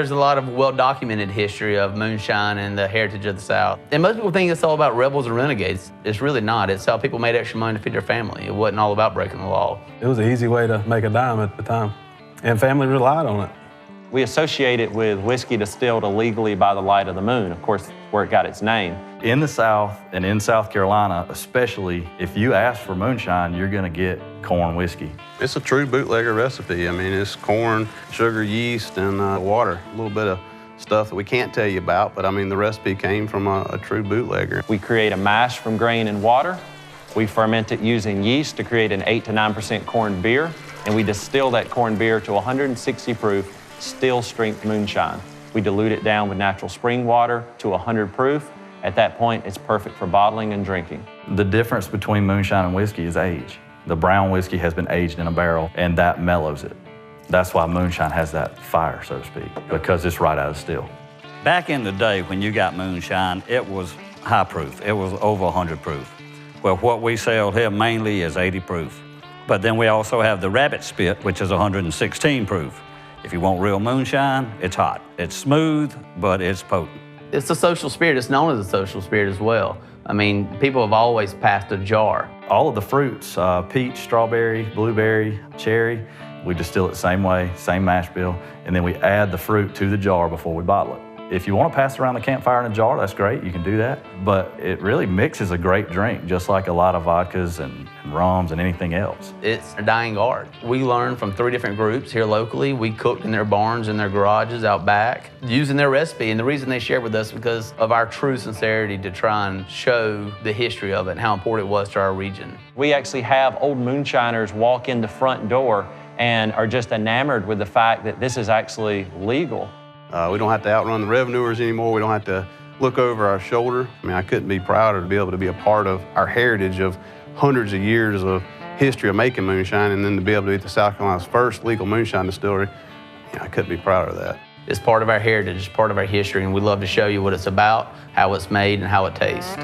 There's a lot of well-documented history of moonshine and the heritage of the South. And most people think it's all about rebels and renegades. It's really not. It's how people made extra money to feed their family. It wasn't all about breaking the law. It was an easy way to make a dime at the time, and family relied on it. We associate it with whiskey distilled illegally by the light of the moon, of course, where it got its name. In the South and in South Carolina, especially, if you ask for moonshine, you're gonna get corn whiskey. It's a true bootlegger recipe. I mean, it's corn, sugar, yeast, and water. A little bit of stuff that we can't tell you about, but I mean, the recipe came from a true bootlegger. We create a mash from grain and water. We ferment it using yeast to create an 8 to 9% corn beer, and we distill that corn beer to 160 proof, still strength moonshine. We dilute it down with natural spring water to 100 proof. At that point, it's perfect for bottling and drinking. The difference between moonshine and whiskey is age. The brown whiskey has been aged in a barrel, and that mellows it. That's why moonshine has that fire, so to speak, because it's right out of still. Back in the day when you got moonshine, it was high proof. It was over 100 proof. Well, what we sell here mainly is 80 proof. But then we also have the rabbit spit, which is 116 proof. If you want real moonshine, it's hot. It's smooth, but it's potent. It's a social spirit. It's known as a social spirit as well. I mean, people have always passed a jar. All of the fruits, peach, strawberry, blueberry, cherry, we distill it the same way, same mash bill, and then we add the fruit to the jar before we bottle it. If you want to pass around the campfire in a jar, that's great, you can do that. But it really mixes a great drink, just like a lot of vodkas and rums and anything else. It's a dying art. We learned from 3 different groups here locally. We cooked in their barns, in their garages, out back, using their recipe. And the reason they shared with us because of our true sincerity to try and show the history of it and how important it was to our region. We actually have old moonshiners walk in the front door and are just enamored with the fact that this is actually legal. We don't have to outrun the revenuers anymore. We don't have to look over our shoulder. I mean, I couldn't be prouder to be able to be a part of our heritage of hundreds of years of history of making moonshine, and then to be able to be the South Carolina's first legal moonshine distillery. I couldn't be prouder of that. It's part of our heritage, it's part of our history, and we love to show you what it's about, how it's made, and how it tastes.